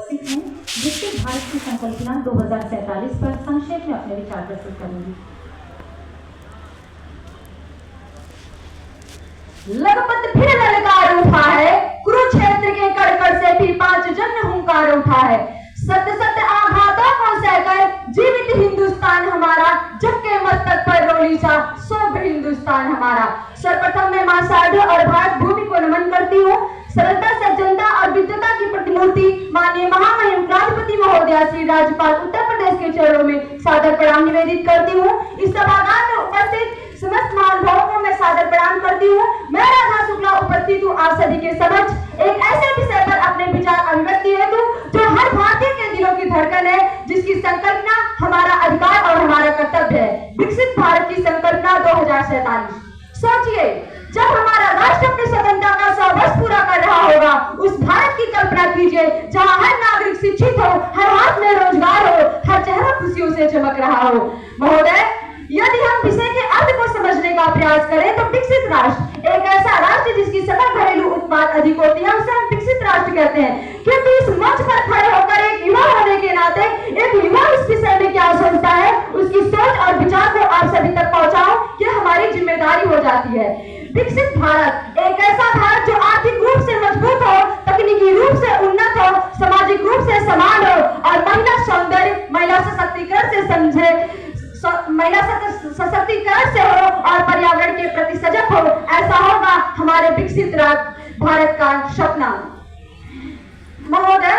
उपस्थित हैं, विकसित भारत की संकल्पना 2047 पर संक्षेप में अपने विचार प्रस्तुत करेंगी। लगपत फिर ललकार उठा है, कुरुक्षेत्र के कड़कड़ से भी 5 जन्म हुंकार उठा है। सत्य सत्य आघातों को सहकर जीवित हिंदुस्तान हमारा, जबके मस्तक पर रोली सा सौभ हिंदुस्तान हमारा। सर्वप्रथम मैं मां शारदा और भारत भूमि को नमन करती हूँ। सरलता, सज्जनता और विद्वता की प्रतिमूर्ति माननीय महामहिम राष्ट्रपति महोदया श्री राज्यपाल उत्तर प्रदेश के चरणों में सादर प्रणाम निवेदित करती हूँ। इस सभागार में उपस्थित समस्त महानुभावों को मैं सादर प्रणाम करती हूँ। मैं राधा शुक्ला उपस्थित हूँ आप सभी के समक्ष एक ऐसे विषय पर अपने विचार अभिव्यक्ति हेतु जो हर भारतीय के दिलों की धड़कन है, जिसकी संकल्पना हमारा अधिकार और हमारा कर्तव्य है। विकसित भारत की संकल्पना 2047। सोचिए, जब हमारा राष्ट्र अपनी स्वतंत्रता का 100 वर्ष पूरा कर रहा होगा, उस भारत की कल्पना कीजिए जहां हर नागरिक शिक्षित हो, हर हाथ में रोजगार हो, हर चेहरा खुशियों से चमक रहा हो। महोदय, यदि हम विषय के अर्थ को समझने का प्रयास करें तो विकसित राष्ट्र एक ऐसा राष्ट्र जिसकी सकल घरेलू उत्पाद अधिक होती है, उसे हम विकसित राष्ट्र कहते हैं। क्योंकि इस मंच पर खड़े होकर एक युवा होने के नाते एक युवा इस विषय में क्या सोचता है, उसकी सोच और विचार को आप सभी तक पहुंचाओ, यह हमारी जिम्मेदारी हो जाती है। विकसित भारत एक ऐसा भारत जो आर्थिक रूप से मजबूत हो, तकनीकी रूप से उन्नत हो, सामाजिक रूप से समान हो और महिला सौंदर्य, महिला सशक्तिकरण से समझे, महिला सशक्तिकरण से हो और पर्यावरण के प्रति सजग हो। ऐसा होगा हमारे विकसित भारत का सपना। महोदय,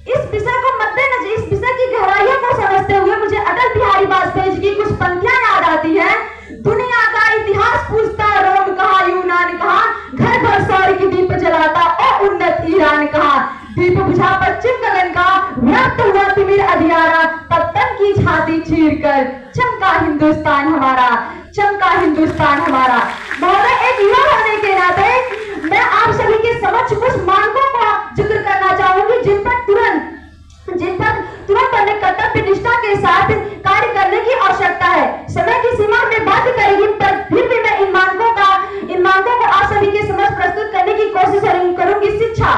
इस विषय को मद्देनजर, इस विषय की गहराइयों को समझते हुए मुझे अटल बिहारी वाजपेयी जी की कुछ पंक्तियां याद आती हैं। दुनिया का इतिहास पूछता, रोम कहा, यूनान कहा, घर घर सौर की दीप जलाता और उन्नत ईरान कहा। दीप बुझा पश्चिम गगन का, व्याप्त हुआ तिमिर अधियारा, तब तक की छाती चीरकर चमका हिंदुस्तान हमारा, चमका हिंदुस्तान हमारा। महोदय, एक युवा होने के नाते मैं आप सभी के समक्ष कुछ मानकों का जिक्र करना चाहूंगी जिन पर तुरंत हमें कर्तव्य निष्ठा के साथ कार्य करने की आवश्यकता है। समय की सीमा में बात करेगी, पर फिर भी मैं इन मानकों को आप सभी के समक्ष प्रस्तुत करने की कोशिश करूंगी। शिक्षा।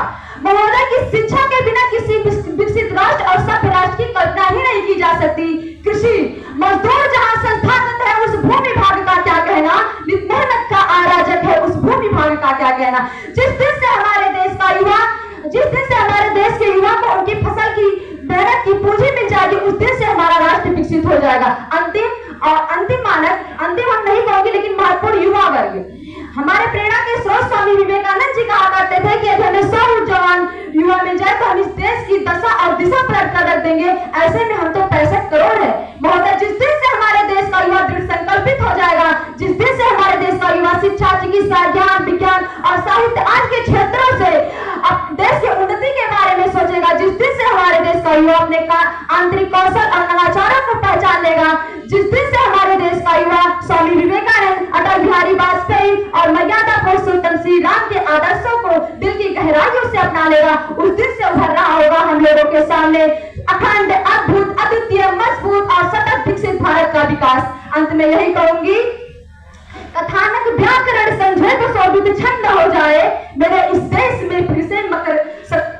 महोदय, की शिक्षा के बिना किसी विकसित राष्ट्र और सभ्य राष्ट्र की कल्पना ही नहीं की जा सकती। कृषि। मजदूर जहाँ संस्थागत है उस भूमि भाग का क्या कहना, मेहनत का आराजक है उस भूमि भाग का क्या कहना। जिस दिन से हमारे देश के युवा को उनकी फसल की मेहनत की पूंजी मिल जाएगी, उस दिन से हमारा राष्ट्र विकसित हो जाएगा। अंतिम मानक, अंतिम हम नहीं कहोगे लेकिन महत्वपूर्ण, युवा वर्ग। हमारे प्रेरणा के स्रोत स्वामी विवेकानंद जी कहा करते थे कि यदि हमें 100 जवान युवा मिल जाए तो हम इस देश की दशा और दिशा पलट कर रख देंगे। ऐसे में हम तो 65 करोड़ है। महोदय, जिस दिन से हमारे देश का युवा दृढ़ संकल्पित हो जाएगा, जिस दिन से हमारे देश का युवा शिक्षा, चिकित्सा, ज्ञान, विज्ञान और साहित्य आज के क्षेत्रों से देश की उन्नति के बारे में सोचेगा, जिस दिन से हमारे देश का युवा अपने आंतरिक कौशल और नवाचारों को पहचान लेगा, जिस दिन से हमारे देश का युवा स्वामी विवेकानंद, अटल बिहारी वाजपेयी और मर्यादा पुरुषोत्तम श्री राम के आदर्शों को दिल की गहराइयों से अपना लेगा, उस दिन से उभर रहा होगा हम लोगों के सामने अखंड, अद्भुत, अद्वितीय, मजबूत और सतत विकसित भारत का विकास। अंत में यही कहूंगी, कथानक व्याकरण संजय तो शोभित छंद हो जाए, मेरे इस देश में फिर से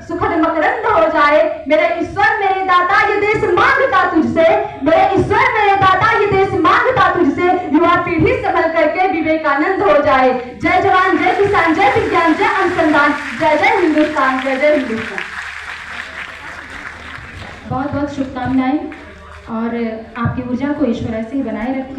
सुखद मकरंद हो जाए। मेरे ईश्वर मेरे दाता ये देश मांगता तुझसे, मेरे ईश्वर मेरे दाता ये देश मांगता तुझसे, युवा पीढ़ी संभल करके विवेकानंद हो जाए। जय जवान, जय किसान, जय विज्ञान, जय अनुसंधान, जय जय हिंदुस्तान, जय जय हिंदुस्तान। बहुत बहुत शुभकामनाएं और आपकी ऊर्जा को ईश्वर ऐसे ही बनाए रखें।